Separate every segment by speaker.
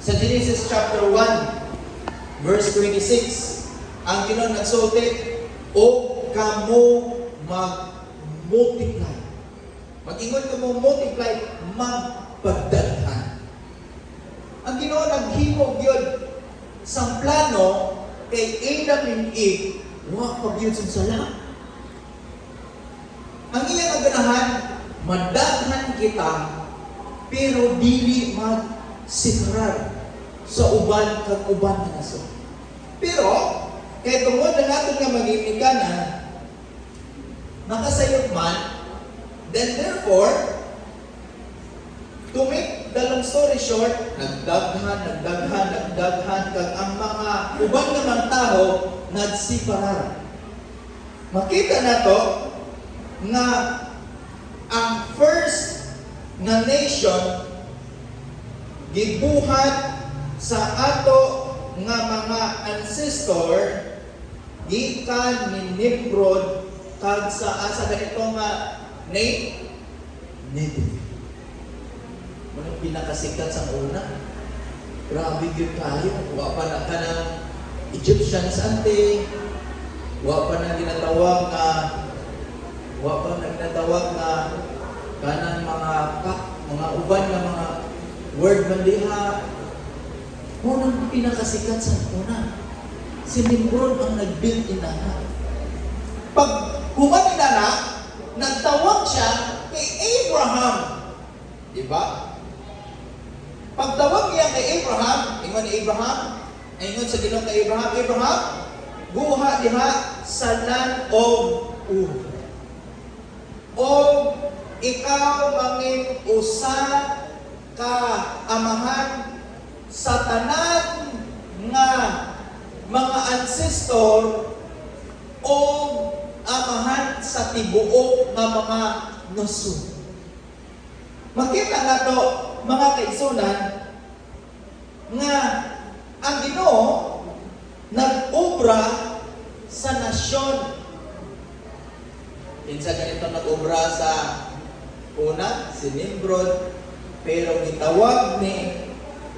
Speaker 1: Sa Genesis chapter 1, verse 26, ang Ginoo nagsulti, o kamo mag-multiply. Mag-ingon ka mo multiply, magpadaghan. Ang Ginoo naghimog yun sa plano kay Adam and Eve, wa pagyud sa sala. Ang iyang ganahan, madaghan kita, pero dili magsiparar sa uban kag uban nga naso. Pero kay tungod na natin nga magigikanan, nakasayod man, then therefore, to make the long story short, nagdaghan, kag ang mga uban nga mga tao nagsiparar. Makita na to nga ang first nga nation gibuhat sa ato nga mga ancestor gikan ni Nimrod kag sa asa ganito nga Nebuchadnezzar. Manong pinakasikat sa una. Grabe yun tayo. Wa pa na ka ng Egyptians ante. Wa pa na ginatawag na kanang mga uban na mga word man diha. Unang pinakasikat sa una. Si Nimrod ang nag-build inana. Pag human inana, nagtawag siya kay Abraham. Diba? Pagtawag niya kay Abraham, ingon ni Abraham, ingon sa Ginoo kay Abraham, Abraham, buha diha sa land of Ur. O ikaw mangin usa ka amahan sa tanan nga mga ancestor o amahan sa tibuok nga mga nasud. Makita na to, mga kaigsunan, nga ang Ginoo nag-obra sa nasyon. Kinsa ganito nag-obra sa una, si Nimrod, pero gitawag ni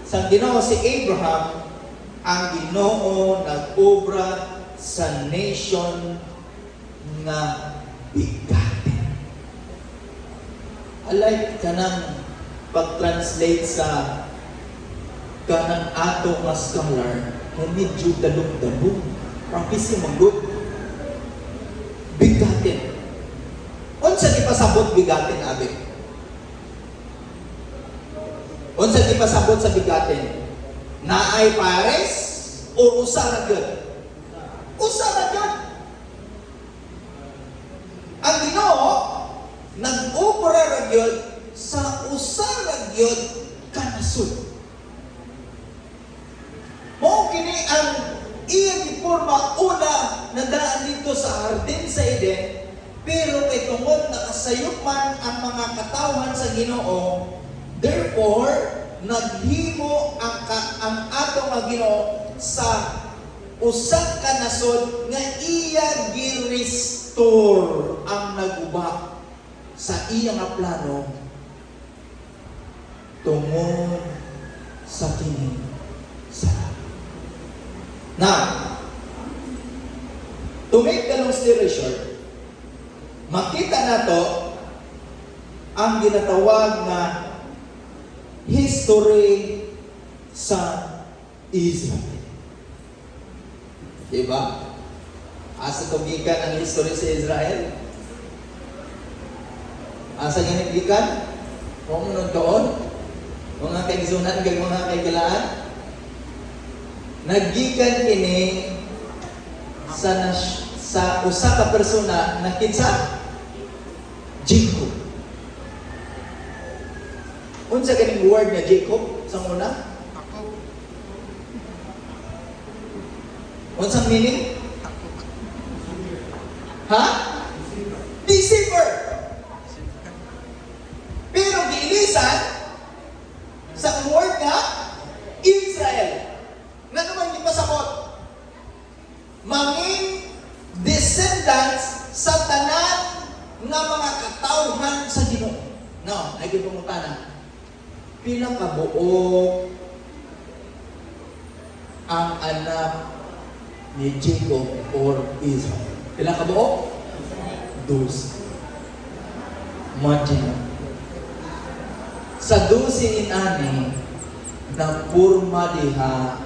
Speaker 1: sa Ginoo si Abraham, ang Ginoo nag-obra sa nation nga bigatin. Alay kanang pag-translate sa kanang ato nga scholar, medyo dalog-dalog. Prophecy manggod. Bigatin. Unsa di pasabot bigatin, abi? Unsa di pasabot sa bigatin? Naay pares o usa ra gyud? Usa ra gyud. Ang Ginoo nag-obra ra gyud sa usa ra gyud ka nasud. Mao kini ang iyang giporma una na daan dito sa hardin sa Eden, pero kay tungod nakasayop man ang mga katawhan sa Ginoo, therefore naghimo ang ato nga Ginoo sa usa ka nasod nga iya gi-restore ang naguba sa iya nga plano tungod sa kini sa Now, to make the long story short, makita na to ang ginatawag na history sa Israel. Diba? Asa tugikan ang history sa Israel? Asa ginigikan? Kung anong taon? Mga kaigsunan, mga kaigalaan? Naggikan kini sa usa ka persona na kinsa? Jacob. Unsa kaning word nga Jacob sa una? Unsang meaning? Ha? Deceiver. Pero giilisan sa word nga Israel. Nga naman ipasabot, manging descendants sa tanan nga mga katawhan sa Ginoo. No, ay gipungutana. Pila ka buok ang anak ni Jacob or Israel. Ilang kabuok? 12. Imagine. Sa 12 inani, napurma diha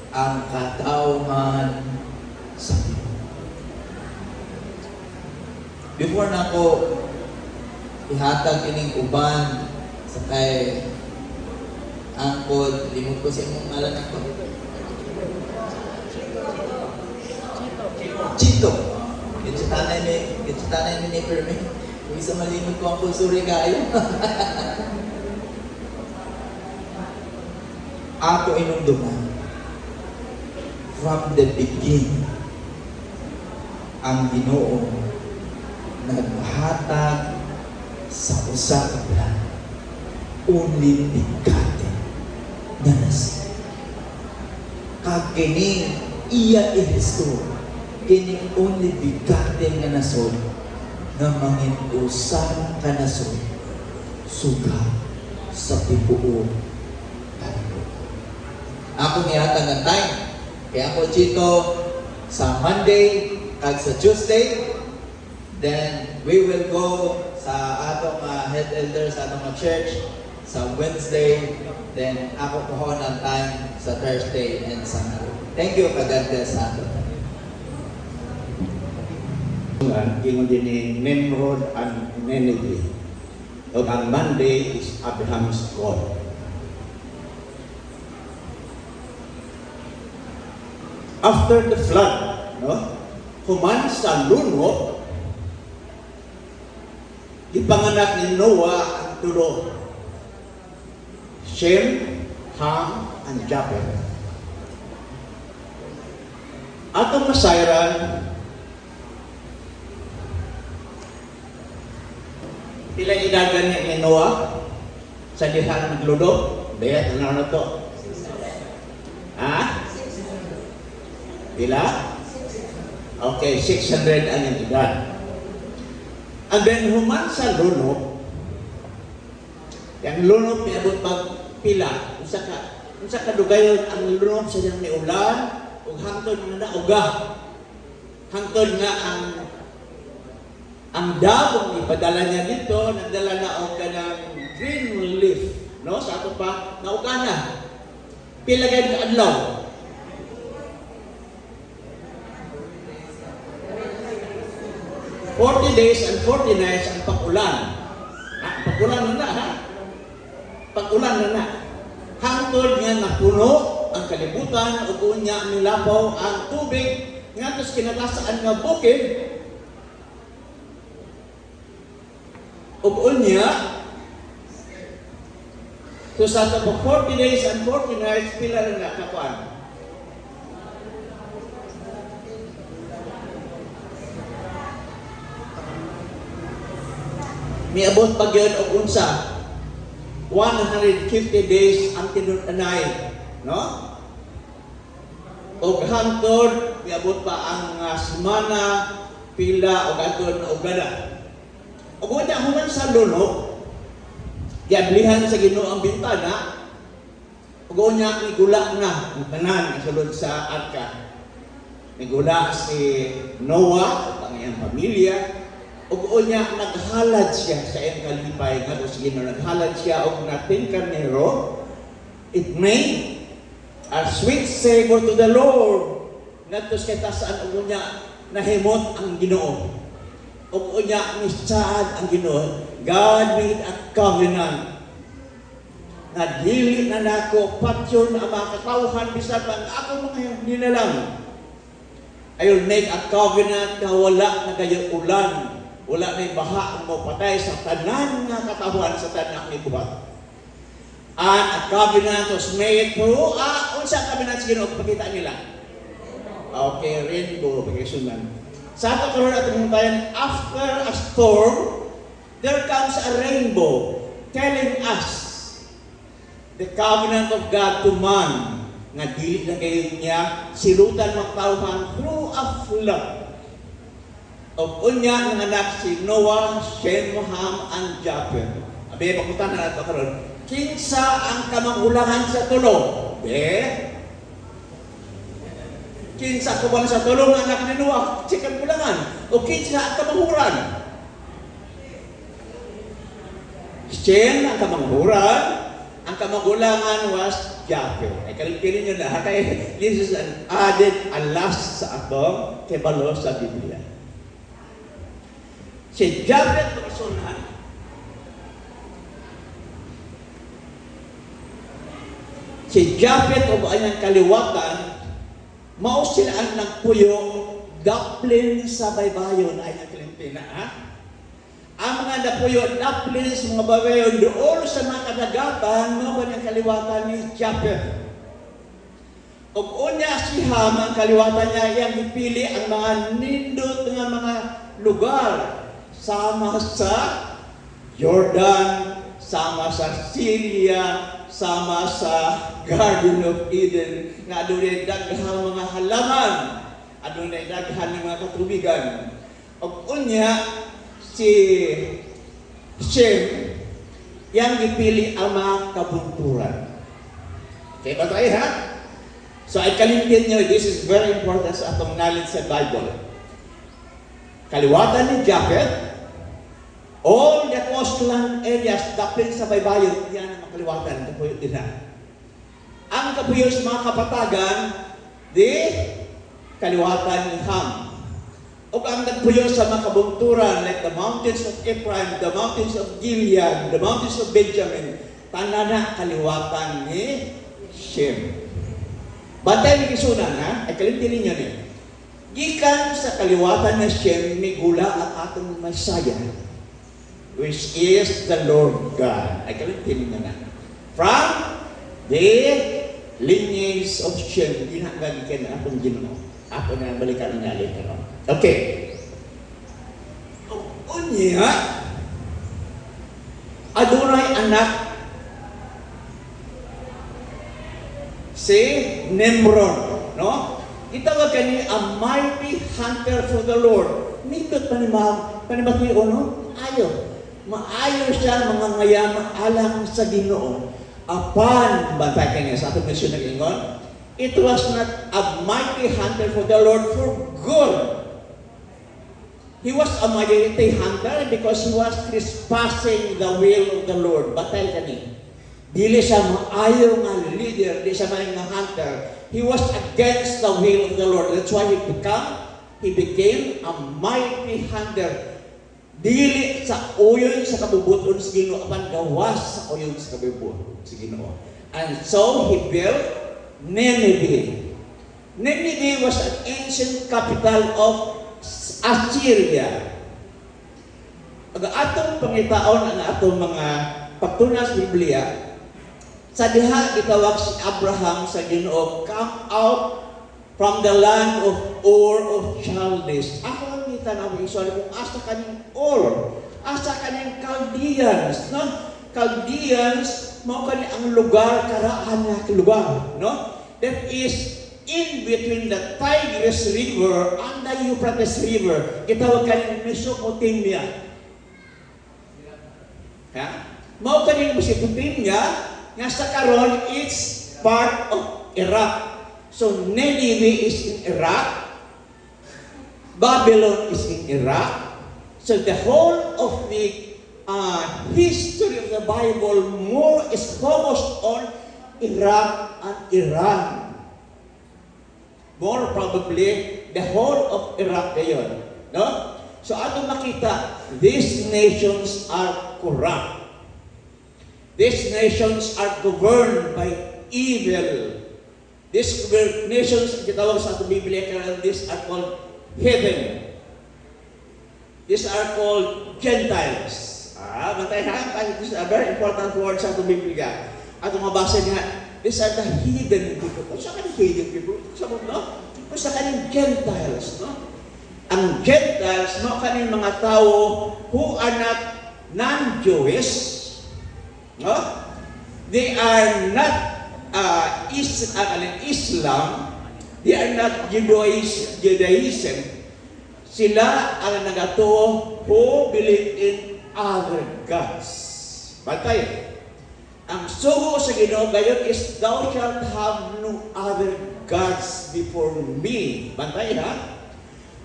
Speaker 1: ang katawhan sa Ginoo. Before na ko ihatag ining uban sa kay angkod, limot ko sa imong ngalan ako. Chito. Ito tanay ni Perme. Kung isa malimot ko ang kulsuri kayo. Ako inumduman. From the beginning, ang Ginoo naghatag sa usa ka plano. Only begotten na nasi. Kag kining iya i-restore, kining only begotten nga nasod, nga mangin usa ka nasod, suga sa tibuok. Ako nihatag ang time. Kaya ako Chito sa Monday kag sa Tuesday. Then we will go sa atong head elders sa atong church sa Wednesday. Then ako kuhon ang time sa Thursday and Sunday. Thank you, God bless sa ato.
Speaker 2: Ingon din ni Nimrod and Nineveh. O ang Monday is Abraham's God. After the flood, no? Human sa luno, ipanganak ni Noah ang tulo. Shem, Ham, and Japheth. Atong masayran, pila idagan ni Noah sa dihan nagludo? Bayat na to. Ha? Pila? Okay, 600 ang yung edad. And then human sa lunok, yung lunok pinabot pag pila, unsa ka dugayon ang lunok sa diyang ni ulan, ug hangtod nga nauga. Hangtod nga ang dabong ipadala niya dito, nagdala na og kanang green leaf, no? Sa ato pa, nauga na. Pila gayud ka adlaw? 40 days and 40 nights ang pag-ulan. Pag-ulan na ha? Pag-ulan na. Hangtod nga napuno ang kalibutan ug unya nilabaw ang tubig ngadto kinatasaan nga bukid. Ug unya so sa 40 days and 40 nights pila na nakakuan. Miabot pag yun o unsa 150 days ang tinunanay, no? O hangtod miabot pa ang semana pila o gadon o gada. O wala human sa lunok giablihan sa Ginoo ang bintana ug unya ni gula na ang tanan sulod sa arka. Nigula si Noah at ang iyang pamilya. Ug unya naghalad siya sa iyang kalipay ngadto sa Ginoo, naghalad siya og natin karnero. It made a sweet savor to the Lord. Ngadto sa tasaan ug unya nahimot ang Ginoo. Ug unya misaad ang Ginoo. God made a covenant. Na dili na nako patyon ang mga katawhan bisan pang ako mga nilalang. I will make a covenant na wala na kayo ulan. Wala na baha mo patay sa tanan nga katawhan sa tanan ni buhat. And a covenant was made through, unsa covenant sa Ginoo pakita nila? Okay, rainbow, pagkasunan. Sa ato karon atong tayan, after a storm, there comes a rainbow telling us the covenant of God to man nga dili na kayo niya silutan magtawhan through a flood. O unya ng anak si Noah, Shem, Ham, and Japheth. Abi, pakutan na nato karon. Kinsa ang kamangulangan sa tulo? Kinsa ko ba sa tulong ng anak ni Noah, si kagulangan, o kinsa ang kamahuran. Shem ang kamahuran, ang kamagulangan was Japheth. Ay kalipilin nyo na, kaya this is an added alas sa atong kebalo sa Biblia. Si Japheth makasunan, si Japheth o anyang kaliwatan, mao sila ang nagpuyo daplin sa baybayon ay ang Kalimpina. Ang mga napuyo daplin sa mga baybayon doon sa mga kadagatan, mao ang kaliwatan ni Japheth. O unya si Ham, ang kaliwatan niya, iyang ipili ang mga nindot nga mga lugar sama sa Jordan, sama sa Syria, sama sa Garden of Eden, nga adunay daghang mga halaman, adunay daghang mga katubigan. O unya si Shem, yang gipili ang mga kabunturan. Okay ba tayo ha? So ay kalimtin nyo, this is very important sa atong knowledge sa Bible. Kaliwatan ni Japheth, all the coastland areas, daplin sa baybayon, yan ang makaliwatan, kapuyo din ha. Ang kapuyo sa mga kapatagan, di kaliwatan ni Ham. O ang nagpuyo sa mga kabunturan, like the mountains of Ephraim, the mountains of Gilead, the mountains of Benjamin, tanana kaliwatan ni Shem. Bantay ni Kisunan, ha? Ay kalimtinin nyo niyo. Gikan sa kaliwatan ni Shem, may gula ang atong Messiah, which is the Lord God. Ay kalimtinin nyo na. From the lineage of Shem, ginagagikan na atong Ginoo. Ako na balikan na later on. Okay. Unya, adunay anak si Nimrod, no? Itawag kani a mighty hunter for the Lord. Nindot panimag no? Ayo. Maayo siya mga ngayam alang sa Ginoo. Apan bantay kaniya sa atong mission ng ingon. It was not a mighty hunter for the Lord for good. He was a mighty hunter because he was trespassing the will of the Lord. Batay kani. Dili siya maayo nga leader, di siya maayo nga hunter. He was against the will of the Lord. That's why he became a mighty hunter. Dili sa uyon sa kabubuton sa Ginoo, apan gawas sa uyon sa kabubuton sa Ginoo. And so he built Nineveh. Nineveh was an ancient capital of Assyria. Ang atong pangitaon ang atong mga pagtunas sa Biblia, sa diha gitawag si Abraham sa Ginoo, come out from the land of Ur of Chaldees. Ako ang itanaw isuali kung asa kaning Ur, asa kaning Chaldeans, no? Chaldeans, mao kani ang lugar, karaan nga lugar, no? That is in between the Tigris River and the Euphrates River. Gitawag kaning Mesopotamia. Ha? Mao kani Mesopotamia nga sa karon it's part of Iraq. So Nineveh is in Iraq, Babylon is in Iraq. So the whole of the history of the Bible more is focused on Iraq and Iran. More probably the whole of Iraq ngayon, no? So ato makita, these nations are corrupt. These nations are governed by evil. These nations, kitawag sa atong Biblia, these are called heathen. These are called Gentiles. Bantay ha? This is a very important word sa atong Biblia. Atong mabasa niya, these are the heathen people. Kung sa kaning heathen people, sabot no? Kung sa kaning Gentiles, no? Ang Gentiles, no, kaning mga tao who are not non-Jewish, no? They are not Islam, they are not Judaism. Sila ang nagatuo who believe in other gods. Batay. Ang sugo sa Ginoo gayon is thou shalt have no other gods before me. Bantay ha?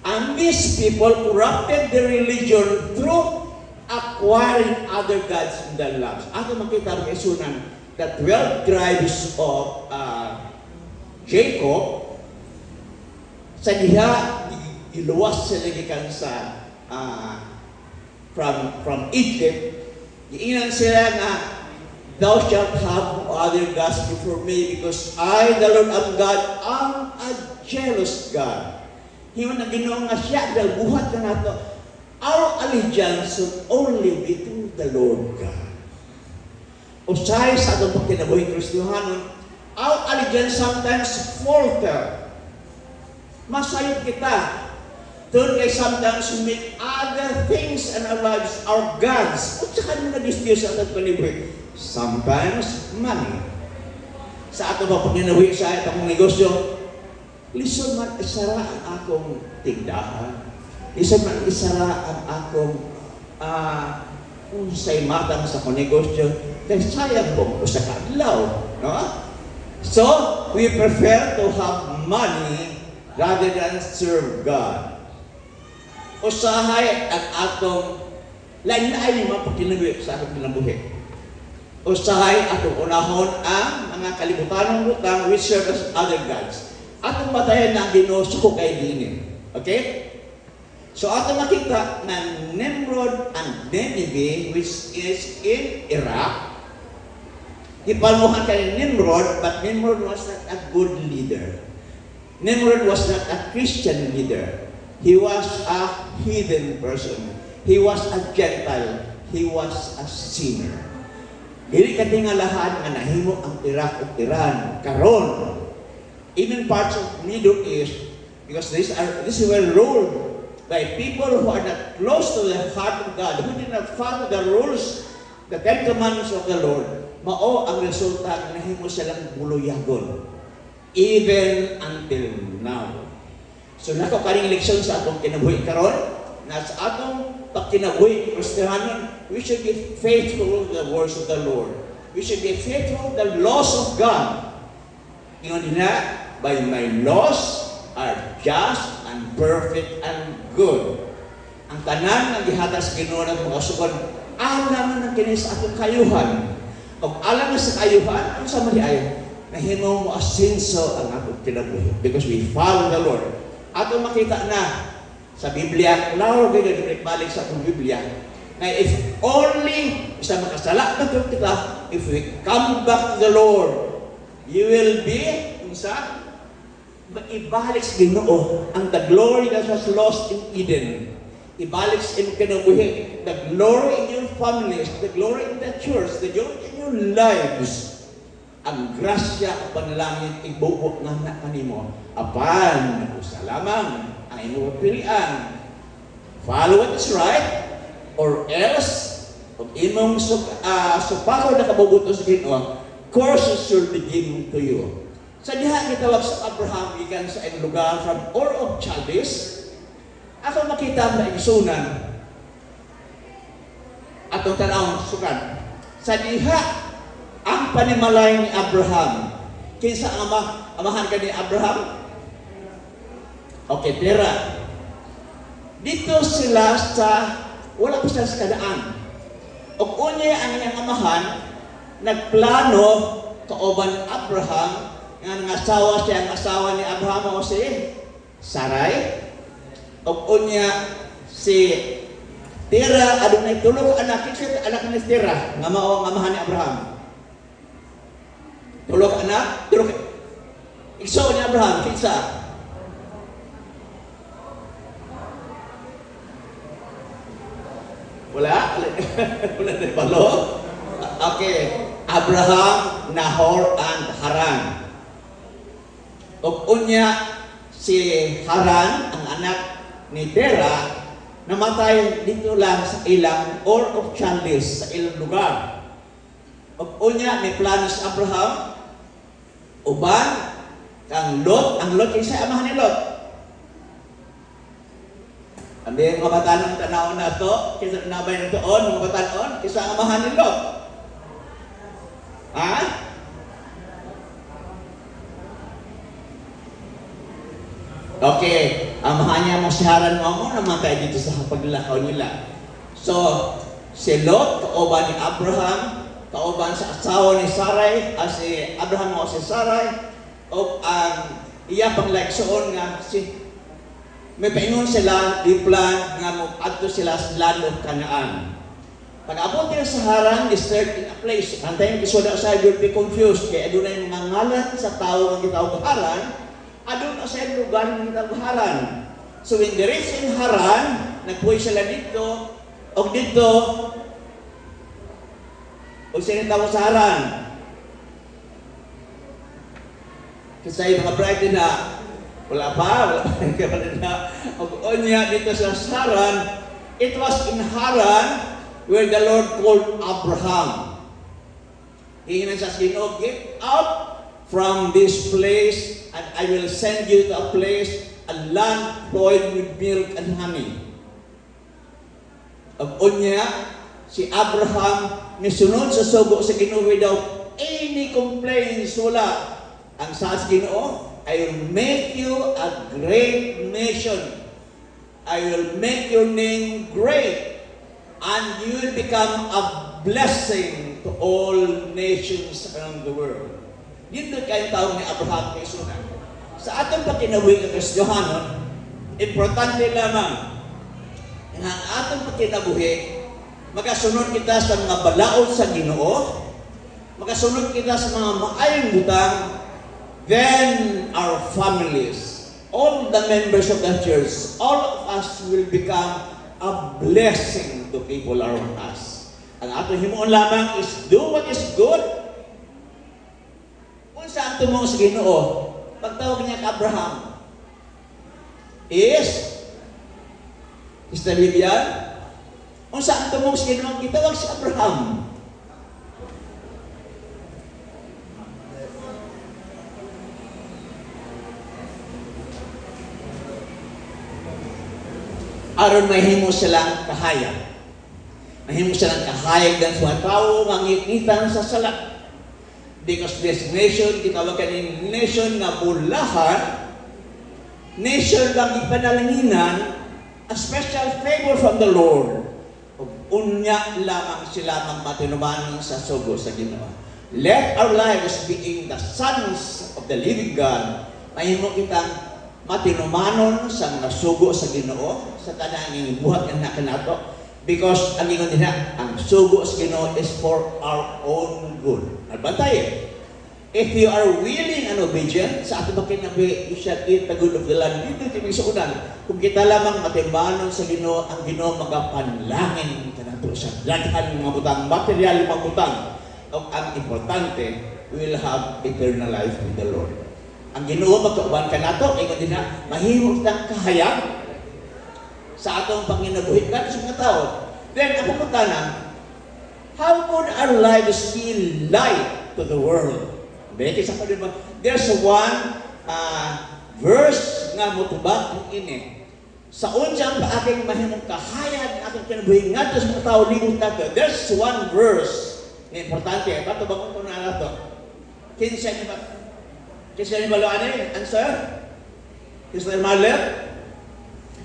Speaker 2: And these people corrupted the religion through acquiring other gods in the lands. Ato makita ang isunan, the 12 tribes of Jacob, sa diha, iluwas sila gikan sa from Egypt, iinan sila nga, thou shalt have no other gods before me, because I, the Lord am God, am a jealous God. Hiyon na Ginoo nga siya, dahil buhat na nato, our allegiance should only be to the Lord God. Usahay sa atong pagkinabuhi Kristiyanon, our allegiance sometimes falter. Masayot kita. Doon kay sometimes we make other things in our lives, our gods. Kung saan mo nag-Diyos sa atong pagkinabuhi? Sometimes money. Sa atong pagkinabuhi sa atong negosyo, lison man isara ang akong tindahan. Lison man isara ang akong unsay matang sa akong negosyo. Kaya sayang po ko sa kadlaw. No? So, we prefer to have money rather than serve God. Usahay ang atong lain-lain mga pagkinabuhi sa atong kinabuhi. Usahay atong unahon ang mga kalibutanong lutang which serve as other gods. Atong matayan na ang Ginoo suko kay dinhi. Okay? So atong nakita na Nimrod and Nineveh, which is in Iraq, ipamuhan kay Nimrod, but Nimrod was not a good leader. Nimrod was not a Christian leader. He was a heathen person. He was a Gentile. He was a sinner. Dili katingalahan nga nahimo ang Iraq ug Iran karon. Even parts of Middle East, because these were ruled by people who are not close to the heart of God, who did not follow the rules, the Ten Commandments of the Lord. Mao ang resulta nga nahimo silang buluyagon. Even until now. So nako kaning leksyon sa atong kinabuhi karon, na sa atong pagkinabuhi Kristiyanon, we should be faithful to the words of the Lord. We should be faithful to the laws of God. Ingon nila, by my laws are just and perfect and good. Ang tanan nga gihatag sa Ginoo ng mga sugod, alam na kini sa atong kayuhan. Og alam na sa kayuhan, unsa man diay, nahimo mo asenso ang atong kinabuhi because we follow the Lord. Atong makita na sa Biblia, klaro gyud balik sa atong Biblia, na if only isa makasala na kita, if we come back to the Lord, you will be unsa ibalik sa Ginoo ang the glory that was lost in Eden. Ibalik sa imong kinabuhi, the glory in your families, the glory in the church, the glory in your lives. Ang grasya o panalangin ibubok nga na kanimo. Apan, sa lamang ang imong pilian. Follow what is right, or else, kung imong supako na kabubuto sa Ginoo, curses will be given to you. Sa diha gitawag sa Abraham gikan sa iyang lugar from Ur of Chaldees, ako makita na igsunan atong tanawon sukan. Sa diha ang panimalay ni Abraham. Kinsa ang amahan ka ni Abraham? Okay, Tera. Dito sila sa wala pa sila sa kadaan. O unya ang iyang amahan nagplano kauban Abraham nga nangasawa siya, ang asawa ni Abraham o si Sarai. O unya si Tera, adunay tulong anak, kinsa anak ni Tera, nga mao ang amahan ni Abraham. Tulong anak, tulong isaw ni Abraham, kinsa? Wala? Wala na balo? Okay. Abraham, Nahor, and Haran. O unya si Haran, ang anak ni Tera, namatay dito lang sa ilang Ur of Chaldees, sa ilang lugar. O unya may plano si Abraham, uban, kang Lot, ang Lot, isa amahan ni Lot. Ang mga bataan ng tanaw na ito, kisa nabay na itoon, mga bataan, kisa amahan ni Lot. Ha? Okay, ang mga niya mong siharan mo namatay dito sa paglakaw nila. So, si Lot, kauban ni Abraham, kauban sa asawa ni Sarai, si Abraham o si Sarai, o ang iya pang leksoon nga si may paingon sila, di plan nga mo adto sila sa land of Canaan. Pag abot nila sa Haran, they start in a place. Antayin kisoda sa will be confused kaya adunay mga ngalan sa tao nga gitawag Haran, adun sa lugar nga gitawag Haran. So when they reach in Haran, nagpuy sila dito, o dito, o sila tawag sa Haran. Kasi yung mga bride na, wala pa na, o niya dito sa Haran, it was in Haran where the Lord called Abraham. Hinginan sa Ginoo, get out from this place and I will send you to a place, a land flowing with milk and honey. Niya, si Abraham misunod sa sugo sa Ginoo without any complaints, wala. Ang sa Ginoo, I will make you a great nation. I will make your name great. And you will become a blessing to all nations around the world. Dito kayo tawag ni Abraham kay Sunan. Sa atong pakinabuhi ng Kristiyanon, importante lamang na ang atong pakinabuhi, magasunod kita sa mga balaod sa Ginoo, magasunod kita sa mga maayong butang, then our families, all the members of the church, all of us will become a blessing to people around us. Ang atong himuon lamang is do what is good. Kung saan tumong sa Ginoo, pagtawag niya kay Abraham, is Sister Vivian, kung saan tumong sa Ginoo, itawag si Abraham. Aron mahimo silang kahayag. Mahimo silang kahayag ng mga tao nga ngikitan sa sala. Because this nation, gitawag kaning nation na bulahan, nation lang ipanalanginan, a special favor from the Lord. Unya lamang sila magmatinuman sa sugo sa Ginoo. Let our lives being the sons of the living God, mahimo kitang matinumanon sa mga sugo sa Ginoo sa tanang buhat nga kanato, because ang ingon nila, ang sugo sa Ginoo is for our own good. Albantay, if you are willing and obedient sa ating makinabi, you shall eat the good of the land. Dito tibig sa unan, kung kita lamang matimanon sa Ginoo, ang Ginoo magapanlangin kanato sa daghan mga butang, material mga butang. O ang importante, we will have eternal life with the Lord. Ang Ginoo magkauban ka nato, ingon din na, mahimo kitang kahayag sa atong panginabuhi ka sa mga tao. Then, ako puntanan, how would our lives be light to the world? Sa ba? There's one verse nga mutubag ng ini. Sa unsang pa aking mahimong kahayag ng ating kinabuhi nga sa mga tao ligot nato. There's one verse na importante. Bato ba kung na nato? Kinsa niyo ba? Kinsa niyo ba loane? Answer? Sister Marlet?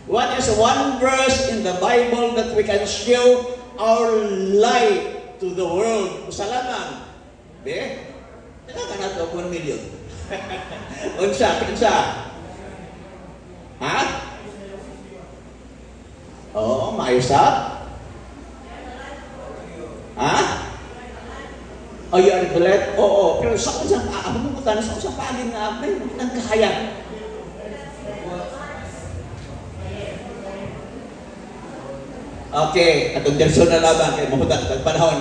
Speaker 2: What is one verse in the Bible that we can show our light to the world? Usalaman. Be? Teka ka na ito, 1 million. Unsa? Ha? Oo, maayos ha? Ha? Oh, you are glad? Oo. Pero sa usang paagin sa usang paagin nga, may ang kahayag. Okay, atong derso na laban kay mahutan tag panahon.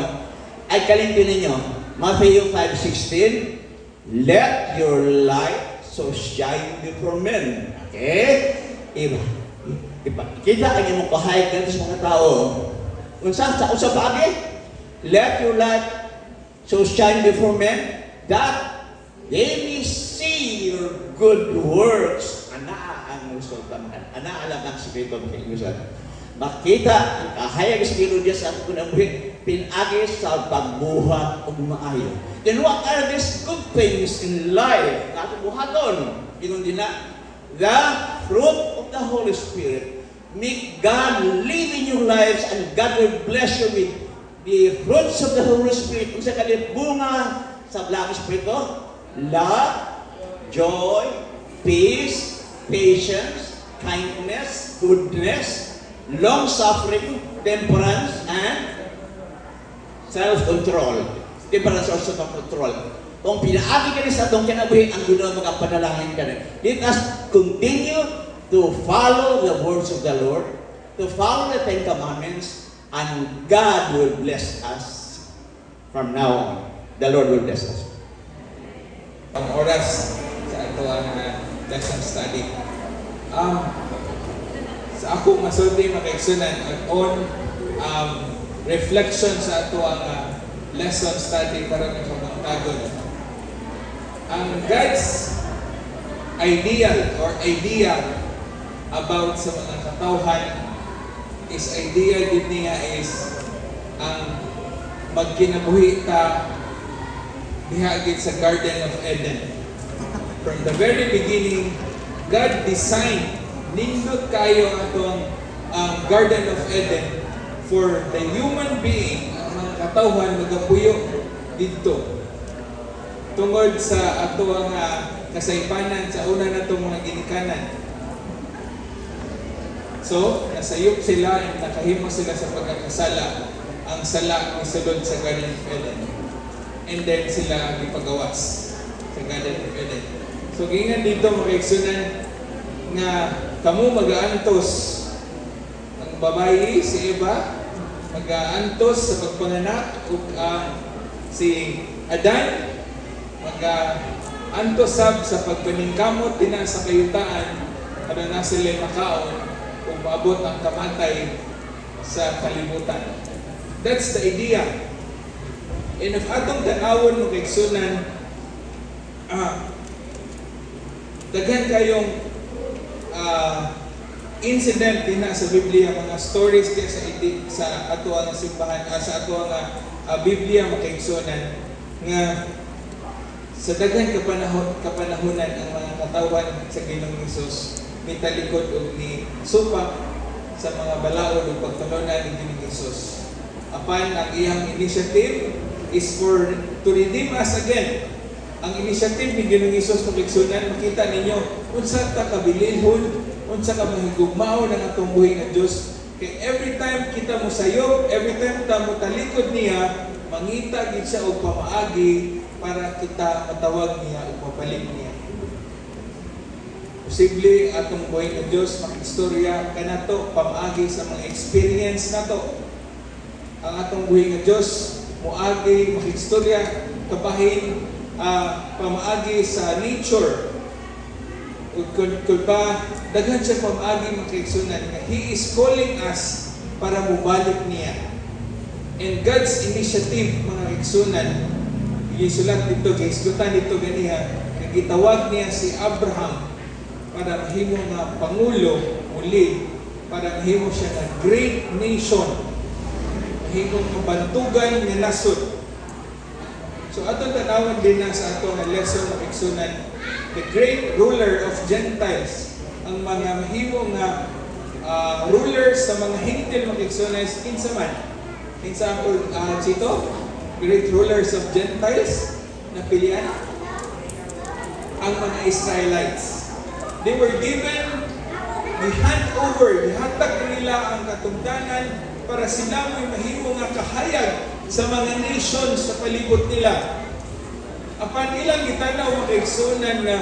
Speaker 2: Ay kalimti ninyo, Matthew 5:16, let your light so shine before men. Okay? Kita ang imong kahayag dito sa mga tao. Unsa sa usa paagi? Let your light so shine before men that they may see your good works. Anaa ang resulta. Anaa lang ang sikreto ng Panginoon. Makita ang kahayag sa Ginoo Dios sa atong kinabuhi pinagi sa pagbuhat ug maayo. Then what are these good things in life na atong buhaton? Ingon din na the fruit of the Holy Spirit. Make God live in your lives and God will bless you with the fruits of the Holy Spirit. Kung sa kalit bunga sa Black Spirit, love, joy, peace, patience, kindness, goodness, long-suffering, temperance, and self-control. Temperance or self-control. Kung pinaagi ka rin sa itong kinabuhi, ang Ginoo makapanalangin ka rin. Let us continue to follow the words of the Lord, to follow the Ten Commandments, and God will bless us from now on. The Lord will bless us.
Speaker 3: Ang oras sa ato ang lesson study. Sa ako masulti makaigsunan on reflection sa ato ang lesson study karon nga pagtagod. Ang God's idea about sa mga katawhan is idea din niya is ang magkinabuhi ta diha gid sa Garden of Eden. From the very beginning, God designed nindot kayo atong Garden of Eden for the human being, ang mga katawhan magapuyo didto. Tungod sa ato ang kasaypanan sa una natong mga ginikanan. So, nasayop sila and nakahimo sila sa pagkakasala. Ang sala misulod sa Garden of Eden. And then sila ipagawas sa Garden of Eden. So, gingan dito makaigsunan nga kamo mag-aantos. Ang babae, si Eva, mag-aantos sa pagpanganak ug si Adan mag-aantos sab sa pagpaningkamot din sa kayutaan para na sila makaon kung maabot ang kamatay sa kalibutan. That's the idea. And if atong tanawon mo kaigsunan, daghan kayong incident din na sa Biblia, mga stories din sa ato ang simbahan, sa ato ang Biblia makaigsunan nga sa daghan kapanahonan ang mga katawan sa Ginoong Hesus mitalikod og ni supak sa mga balaod ug pagtulunan ni Ginoong Hesus. Apan ang iyang initiative is to redeem us again. Ang initiative ni Ginoong Hesus makaigsunan, makita ninyo unsa ta kabilihon, unsa ka mahigugmao ng atong buhi nga Dios. Kay every time kita mo sayop, every time ta mo talikod niya, mangita gid siya og pamaagi para kita matawag niya o mapalig niya. Posible atong buhay ng Diyos makistorya kanato pamaagi sa mga experience nato. Ang atong buhay ng Diyos muagi makistorya kabahin pamaagi sa nature. Kung ba daghan siya pamaagi makigsunan nga He is calling us para mubalik niya. And God's initiative mga igsunan, gisulat dito, gisgutan dito ganiha, gitawag niya si Abraham para mahimo nga pangulo muli, para mahimo siya nga great nation, mahimo kabantugan nga nasod. So atong tanawon din na sa ato nga lesson ng igsunan, the great ruler of Gentiles, ang mga mahimo nga rulers sa mga hintil mga igsunan is kinsa man. Example, Chito, great rulers of Gentiles na pilihan ang mga Israelites. They were given the handover, ihatag nila ang katungdanan para sila may mahimo nga kahayag sa mga nations sa palibot nila. Apan ilang gitanaw mga kaigsunan na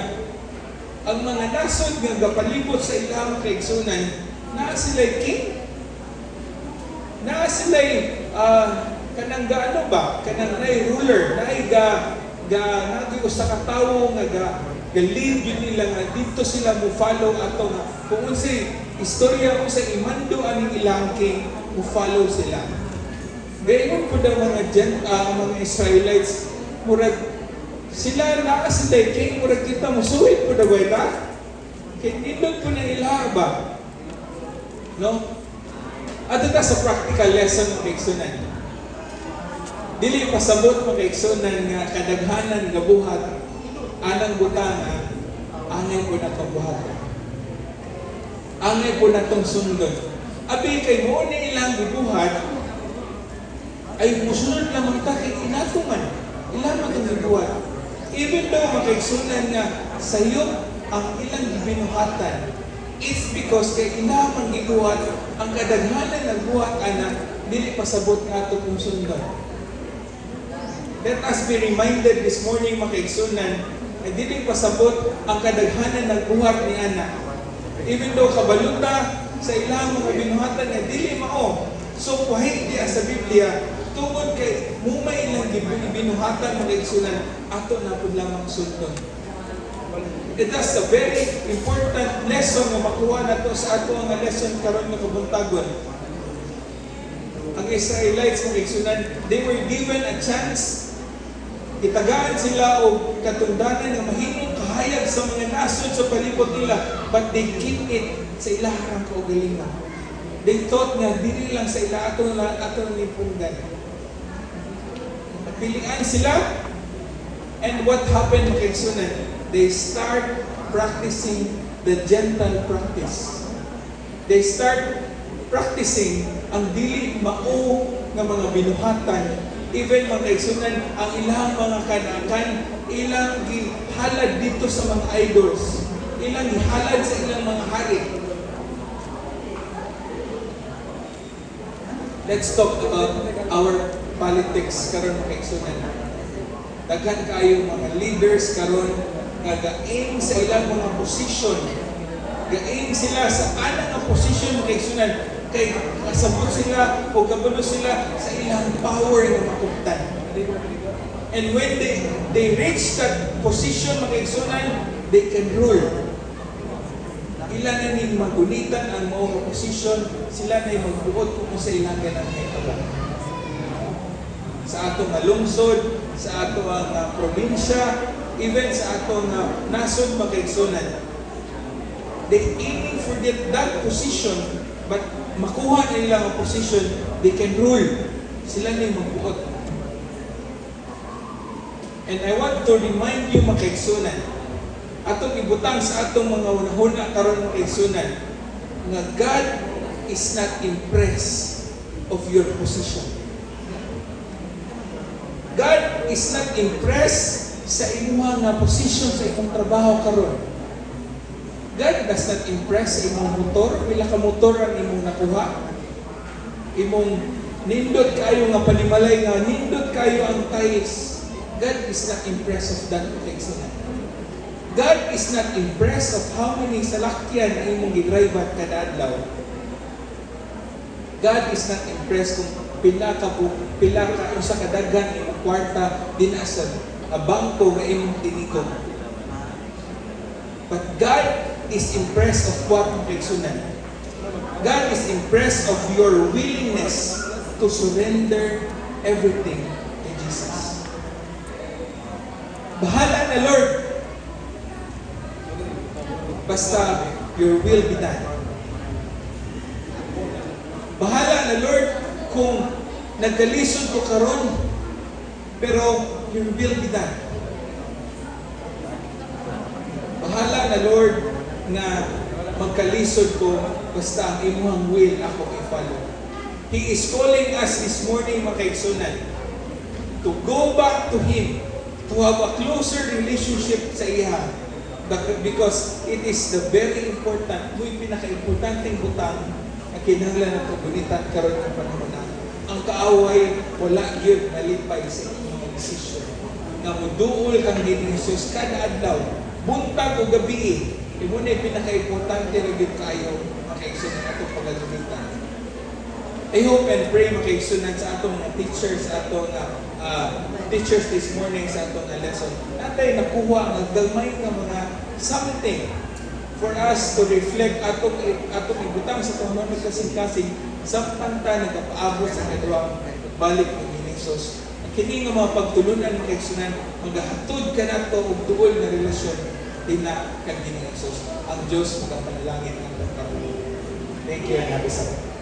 Speaker 3: ang mga nasod nga gapalibot sa ilang kaigsunan, naa sila'y king, naa sila'y kanang gaano ba, kanang nay ruler, nay nagi usa ka tawo nga lead yun nila nga dito sila mo follow ato nga kung unsay istorya ko sa imando aning ilang king mo follow sila. Gayon po daw mga mga Israelites murag sila naa sila king murag kita mo suwit po daw ita kay nindot po na ilaha ba, no? Ato ta sa practical lesson ng kaigsunan. Dili pasabot mo kaigsunan nga kadaghanan nga buhat anang butanga anay ko na kabuhat. angay po natong sundon. Abi kay mo ni ilang gibuhat ay musunod lamang ta kay inatungan. Ilang itong gibuhat. Even though makaigsunan nga sayop ang ilang gibinuhatan, it's because kay inaman gibuhat ang kadaghanan ng buhat anak dili pasabot nga ato kung sundon. Let us be reminded this morning makaigsunan na dili pasabot ang kadaghanan ng buhat ni anak. Even though kabaluta sa ilang mga binuhatan nga dili mao. So wahid diya sa Biblia tungod kay mumay ilang binuhatan mga igsunan ato na pud lamang sundon. It is a very important lesson nga makuha nato sa ato nga lesson karon nga kabuntagon. Ang Israelites mga igsunan, they were given a chance. Itagaan sila og katundanan nga mahimong kahayag sa mga nasod sa palibot nila, but they keep it sa ilaharang kaugalingon. They thought nga dili lang sa ila ato nipunggan. Pilian sila, and what happened makaigsunan? They start practicing the gentle practice. They start practicing ang dili mao nga mga binuhatan. Even mga igsunan, ang ilang mga kanakan, ilang gihalad dito sa mga idols. Ilang gihalad sa ilang mga hari. Let's talk about our politics karon mga igsunan. Daghan kayo mga leaders karon nga ga-aim sa ilang mga posisyon. Ga-aim sila sa anang nga posisyon mga igsunan kay kasabot sila o kabalo sila sa ilang power nga makuptan. And when they reach that position mga igsunan, they can rule. Ilan na ning magunitan ang mao nga posisyon, sila na magbuot kung sa ilang ganang maytaba. Sa ato nga lungsod, sa ato nga probinsya, even sa ato nga nasod makaigsunan. They aiming for that position, but makuha nila ang position, they can rule. Sila na magbuot. And I want to remind you makaigsunan, atong ibutang sa atong mga unahuna karon makaigsunan, nga God is not impressed of your position. God is not impressed sa imong nga posisyon sa imong trabaho karon. God does not impress sa imong motor, pila ka motor ang imong nakuha. Imong nindot kayo nga panimalay nga nindot kayo ang tiles. God is not impressed of that excellent. God is not impressed of how many salakyan ang imong gidrive kada adlaw. God is not impressed kung pila ka usa ka daghan imong kwarta dinha sa bangko nga imong tinikon. But God is impressed of what makaigsunan. God is impressed of your willingness to surrender everything to Jesus. Bahala na Lord. Basta your will be done. Bahala na Lord kung nagkalisod ko karon, pero your will be done. Bahala na Lord na magkalisod ko, basta ang imuhang will ako i-follow. He is calling us this morning makaigsunan to go back to Him, to have a closer relationship sa iya. Because it is the very important, muy pinaka-importanting butang na kinahanglan ng pagunitan karon ng panahon na. Ang kaaway, wala yun nalipay sa inyong mga desisyon. Nga muduol kang din Jesus kada adlaw, buntag o gabi, imo na pinaka-importante rin kayo makaigsunan atong pagagunitan. I hope and pray makaigsunan sa atong mga teachers, sa atong teachers this morning sa atong lesson. Natay nakuha ang nagdalmay ng mga something for us to reflect atong ibutang sa panahon ng kasing-kasing samtang ta nagapaabot sa kadwang balik ng Jesus. Kini nga mga pagtulunan makaigsunan, magahatod ka na to og tuol na relasyon din na kag Jesus. Ang Diyos magapanalangin ang karon. Thank you and happy Sabbath.